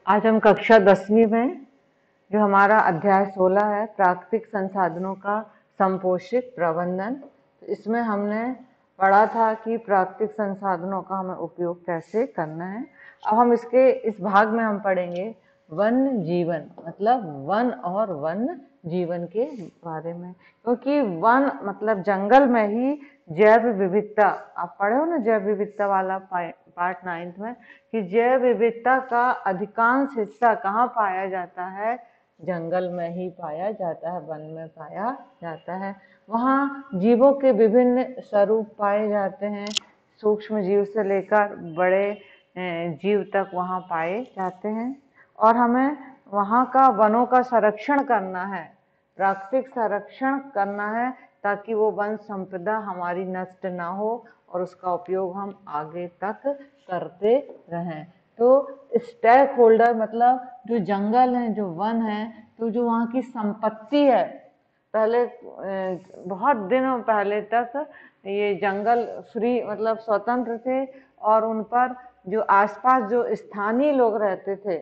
आज हम कक्षा 10वीं में जो हमारा अध्याय 16 है प्राकृतिक संसाधनों का संपोषित प्रबंधन। तो इसमें हमने पढ़ा था कि प्राकृतिक संसाधनों का हमें उपयोग कैसे करना है। अब हम इसके इस भाग में हम पढ़ेंगे वन जीवन, मतलब वन और वन जीवन के बारे में, क्योंकि वन मतलब जंगल में ही जैव विविधता, आप पढ़े हो ना जैव विविधता वाला पार्ट 9th में, कि जैव विविधता का अधिकांश हिस्सा कहाँ पाया जाता है, जंगल में ही पाया जाता है, वन में पाया जाता है। वहाँ जीवों के विभिन्न स्वरूप पाए जाते हैं, सूक्ष्म जीव से लेकर बड़े जीव तक वहाँ पाए जाते हैं। और हमें वहाँ का वनों का संरक्षण करना है, प्राकृतिक संरक्षण करना है, ताकि वो वन संपदा हमारी नष्ट ना हो और उसका उपयोग हम आगे तक करते रहें। तो स्टेक होल्डर मतलब जो जंगल है, जो वन है, तो जो वहाँ की संपत्ति है, पहले बहुत दिनों पहले तक ये जंगल फ्री मतलब स्वतंत्र थे और उन पर जो आसपास जो स्थानीय लोग रहते थे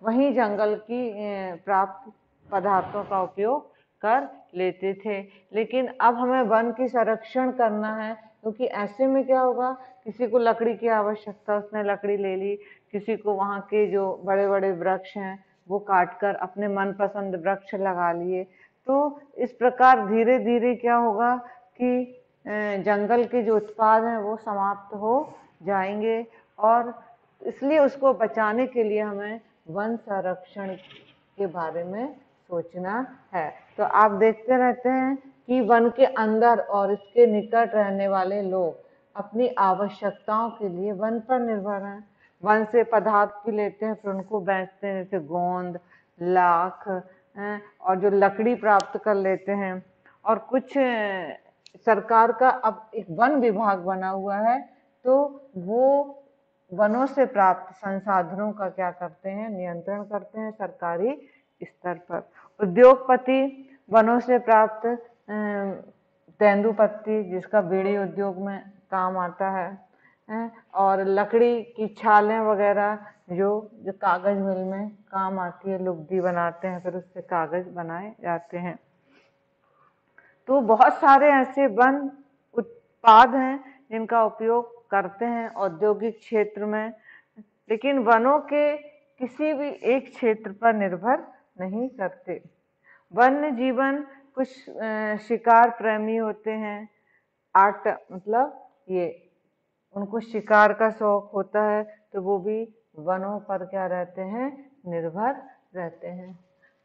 वही जंगल की प्राप्त पदार्थों का उपयोग कर लेते थे। लेकिन अब हमें वन की संरक्षण करना है, क्योंकि ऐसे में क्या होगा, किसी को लकड़ी की आवश्यकता, उसने लकड़ी ले ली, किसी को वहाँ के जो बड़े बड़े वृक्ष हैं वो काटकर अपने मनपसंद वृक्ष लगा लिए। तो इस प्रकार धीरे धीरे क्या होगा कि जंगल के जो उत्पाद हैं वो समाप्त हो जाएंगे, और इसलिए उसको बचाने के लिए हमें वन संरक्षण के बारे में सोचना है। तो आप देखते रहते हैं कि वन के अंदर और इसके निकट रहने वाले लोग अपनी आवश्यकताओं के लिए वन पर निर्भर हैं। वन से पदार्थ भी लेते हैं, फिर उनको बेचते हैं, जैसे गोंद, लाख, और जो लकड़ी प्राप्त कर लेते हैं। और कुछ सरकार का अब एक वन विभाग बना हुआ है, तो वो वनों से प्राप्त संसाधनों का क्या करते हैं, नियंत्रण करते हैं सरकारी स्तर पर। उद्योगपति वनों से प्राप्त तेंदुपत्ती, जिसका बीड़ी उद्योग में काम आता है, और लकड़ी की छालें वगैरह जो कागज मिल में काम आती है, लुगदी बनाते हैं, फिर उससे कागज बनाए जाते हैं। तो बहुत सारे ऐसे वन उत्पाद हैं जिनका उपयोग करते हैं औद्योगिक क्षेत्र में, लेकिन वनों के किसी भी एक क्षेत्र पर निर्भर नहीं करते। वन्य जीवन कुछ शिकार प्रेमी होते हैं, आर्ट मतलब ये उनको शिकार का शौक होता है, तो वो भी वनों पर क्या रहते हैं, निर्भर रहते हैं।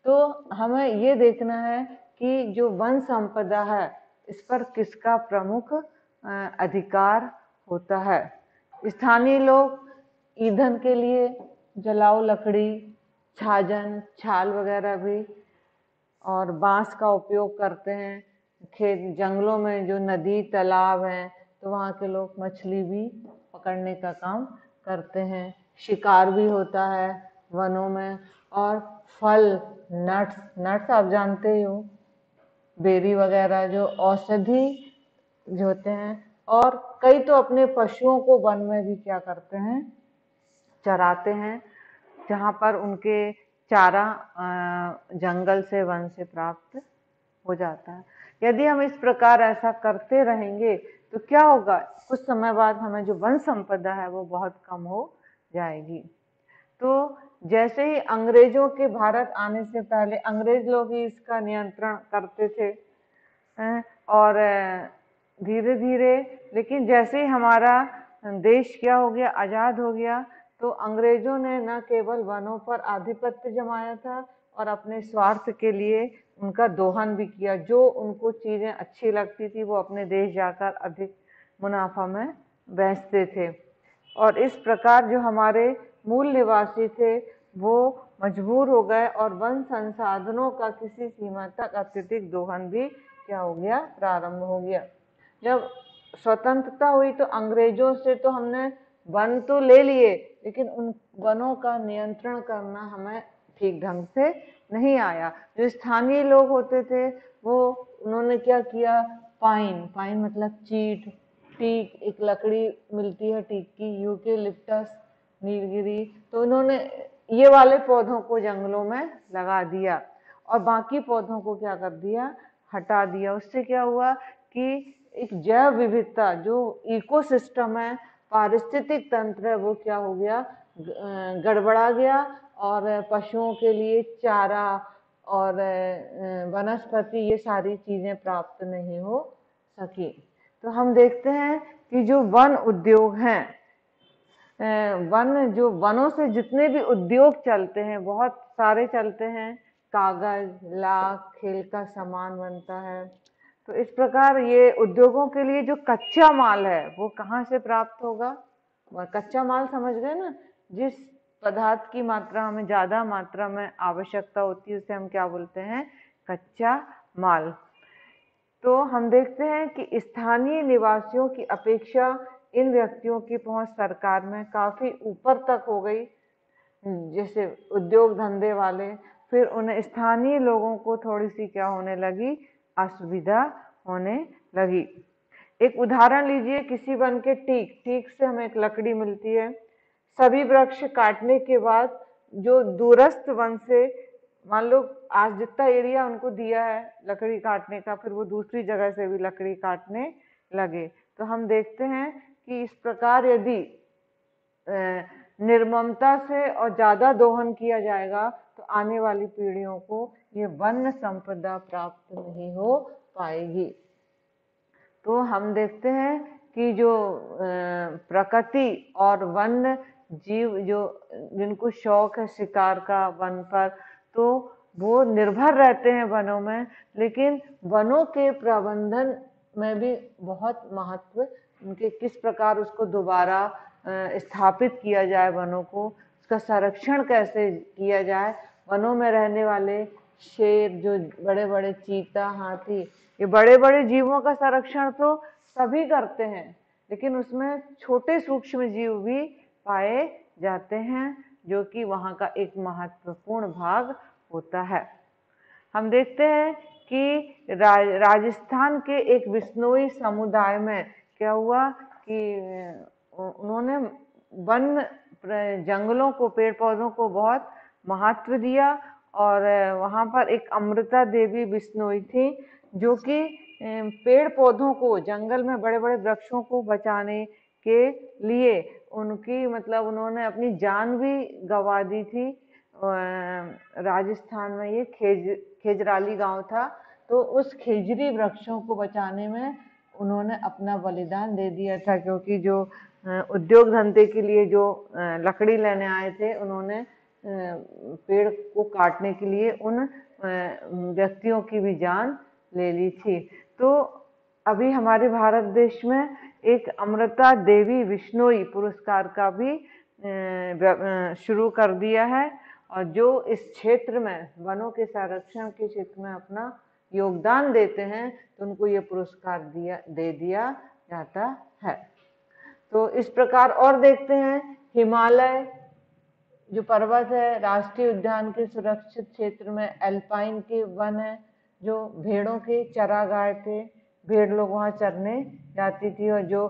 तो हमें ये देखना है कि जो वन संपदा है इस पर किसका प्रमुख अधिकार होता है। स्थानीय लोग ईंधन के लिए जलाऊ लकड़ी, छाजन, छाल वगैरह भी और बांस का उपयोग करते हैं। खेत जंगलों में जो नदी तालाब हैं, तो वहाँ के लोग मछली भी पकड़ने का काम करते हैं। शिकार भी होता है वनों में। और फल, नट्स आप जानते ही हो, बेरी वगैरह जो औषधि जो होते हैं। और कई तो अपने पशुओं को वन में भी क्या करते हैं, चराते हैं, जहाँ पर उनके चारा जंगल से वन से प्राप्त हो जाता है। यदि हम इस प्रकार ऐसा करते रहेंगे तो क्या होगा, कुछ समय बाद हमें जो वन संपदा है वो बहुत कम हो जाएगी। तो जैसे ही अंग्रेजों के भारत आने से पहले अंग्रेज लोग ही इसका नियंत्रण करते थे, और धीरे धीरे, लेकिन जैसे ही हमारा देश क्या हो गया, आज़ाद हो गया, तो अंग्रेजों ने न केवल वनों पर आधिपत्य जमाया था और अपने स्वार्थ के लिए उनका दोहन भी किया। जो उनको चीज़ें अच्छी लगती थी वो अपने देश जाकर अधिक मुनाफा में बेचते थे, और इस प्रकार जो हमारे मूल निवासी थे वो मजबूर हो गए और वन संसाधनों का किसी सीमा तक अत्यधिक दोहन भी क्या हो गया, प्रारंभ हो गया। जब स्वतंत्रता हुई तो अंग्रेजों से तो हमने वन तो ले लिए, लेकिन उन वनों का नियंत्रण करना हमें ठीक ढंग से नहीं आया। जो स्थानीय लोग होते थे वो उन्होंने क्या किया, पाइन मतलब चीट, टीक, एक लकड़ी मिलती है टीक की, यूकेलिप्टस, नीलगिरी, तो उन्होंने ये वाले पौधों को जंगलों में लगा दिया और बाकी पौधों को क्या कर दिया, हटा दिया। उससे क्या हुआ कि एक जैव विविधता जो इकोसिस्टम है, पारिस्थितिक तंत्र है, वो क्या हो गया, गड़बड़ा गया और पशुओं के लिए चारा और वनस्पति ये सारी चीजें प्राप्त नहीं हो सकी। तो हम देखते हैं कि जो वन उद्योग हैं, जो वनों से जितने भी उद्योग चलते हैं, बहुत सारे चलते हैं, कागज, लाख, खेल का सामान बनता है। तो इस प्रकार ये उद्योगों के लिए जो कच्चा माल है वो कहाँ से प्राप्त होगा? कच्चा माल समझ गए ना, जिस पदार्थ की मात्रा हमें ज्यादा मात्रा में आवश्यकता होती है उसे हम क्या बोलते हैं, कच्चा माल। तो हम देखते हैं कि स्थानीय निवासियों की अपेक्षा इन व्यक्तियों की पहुंच सरकार में काफी ऊपर तक हो गई, जैसे उद्योग धंधे वाले, फिर उन्हें स्थानीय लोगों को थोड़ी सी क्या होने लगी, असुविधा होने लगी। एक उदाहरण लीजिए, किसी वन के टीक से हमें एक लकड़ी मिलती है। सभी वृक्ष काटने के बाद जो दूरस्थ वन से, मान लो आज जितना एरिया उनको दिया है लकड़ी काटने का, फिर वो दूसरी जगह से भी लकड़ी काटने लगे। तो हम देखते हैं कि इस प्रकार यदि निर्ममता से और ज्यादा दोहन किया जाएगा तो आने वाली पीढ़ियों को ये वन संपदा प्राप्त नहीं हो पाएगी। तो हम देखते हैं कि जो प्रकृति और वन जीव जो जिनको शौक है शिकार का वन पर, तो वो निर्भर रहते हैं वनों में, लेकिन वनों के प्रबंधन में भी बहुत महत्व, उनके किस प्रकार उसको दोबारा स्थापित किया जाए, वनों को उसका संरक्षण कैसे किया जाए। वनों में रहने वाले शेर, जो बड़े बड़े चीता, हाथी, ये बड़े बड़े जीवों का संरक्षण तो सभी करते हैं, लेकिन उसमें छोटे सूक्ष्म जीव भी पाए जाते हैं जो कि वहाँ का एक महत्वपूर्ण भाग होता है। हम देखते हैं कि राजस्थान के एक बिश्नोई समुदाय में क्या हुआ कि उन्होंने वन जंगलों को, पेड़ पौधों को बहुत महत्व दिया और वहाँ पर एक अमृता देवी बिश्नोई थी जो कि पेड़ पौधों को, जंगल में बड़े बड़े वृक्षों को बचाने के लिए उनकी मतलब उन्होंने अपनी जान भी गंवा दी थी। राजस्थान में ये खेजराली गांव था, तो उस खेजरी वृक्षों को बचाने में उन्होंने अपना बलिदान दे दिया था, क्योंकि जो उद्योग धंधे के लिए जो लकड़ी लेने आए थे, उन्होंने पेड़ को काटने के लिए उन व्यक्तियों की भी जान ले ली थी। तो अभी हमारे भारत देश में एक अमृता देवी बिश्नोई पुरस्कार का भी शुरू कर दिया है, और जो इस क्षेत्र में वनों के संरक्षण के क्षेत्र में अपना योगदान देते हैं तो उनको ये पुरस्कार दे दिया जाता है। तो इस प्रकार और देखते हैं, हिमालय जो पर्वत है, राष्ट्रीय उद्यान के सुरक्षित क्षेत्र में एल्पाइन के वन है, जो भेड़ों के चरागाह थे, भेड़ लोग वहाँ चरने जाती थी और जो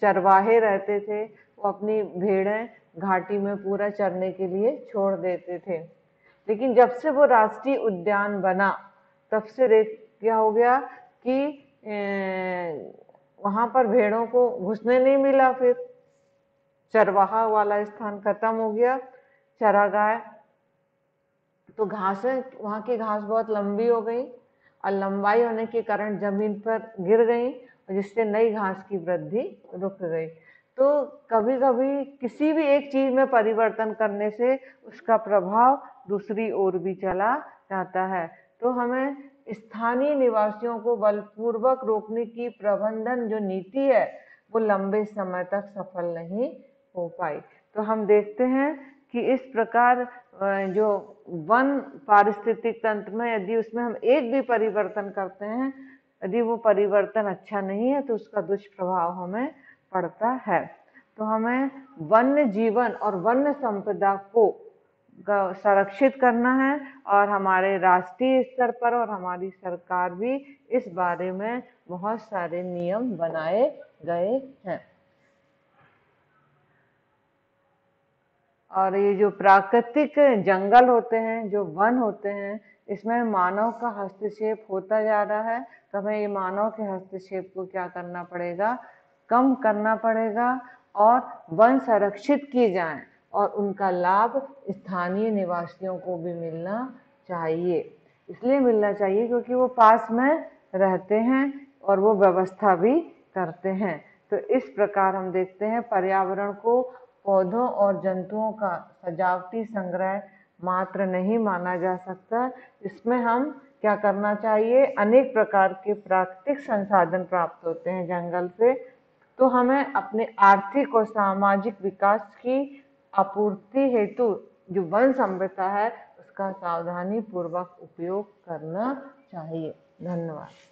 चरवाहे रहते थे वो अपनी भेड़ें घाटी में पूरा चरने के लिए छोड़ देते थे। लेकिन जब से वो राष्ट्रीय उद्यान बना तब से क्या हो गया कि वहां पर भेड़ों को घुसने नहीं मिला, फिर चरवाहा वाला स्थान खत्म हो गया, चरागाह, तो घासें, वहां की घास बहुत लंबी हो गई और लंबाई होने के कारण जमीन पर गिर गई, जिससे नई घास की वृद्धि रुक गई। तो कभी कभी किसी भी एक चीज में परिवर्तन करने से उसका प्रभाव दूसरी ओर भी चला जाता है। तो हमें स्थानीय निवासियों को बलपूर्वक रोकने की प्रबंधन जो नीति है वो लंबे समय तक सफल नहीं हो पाई। तो हम देखते हैं कि इस प्रकार जो वन पारिस्थितिक तंत्र में यदि उसमें हम एक भी परिवर्तन करते हैं, यदि वो परिवर्तन अच्छा नहीं है तो उसका दुष्प्रभाव हमें पड़ता है। तो हमें वन्य जीवन और वन्य संपदा को संरक्षित करना है, और हमारे राष्ट्रीय स्तर पर और हमारी सरकार भी इस बारे में बहुत सारे नियम बनाए गए हैं। और ये जो प्राकृतिक जंगल होते हैं, जो वन होते हैं, इसमें मानव का हस्तक्षेप होता जा रहा है। तो हमें ये मानव के हस्तक्षेप को क्या करना पड़ेगा, कम करना पड़ेगा और वन संरक्षित किए जाएं और उनका लाभ स्थानीय निवासियों को भी मिलना चाहिए। इसलिए मिलना चाहिए क्योंकि वो पास में रहते हैं और वो व्यवस्था भी करते हैं। तो इस प्रकार हम देखते हैं पर्यावरण को पौधों और जंतुओं का सजावटी संग्रह मात्र नहीं माना जा सकता। इसमें हम क्या करना चाहिए, अनेक प्रकार के प्राकृतिक संसाधन प्राप्त होते हैं जंगल से, तो हमें अपने आर्थिक और सामाजिक विकास की आपूर्ति हेतु जो वन संपदा है उसका सावधानी पूर्वक उपयोग करना चाहिए। धन्यवाद।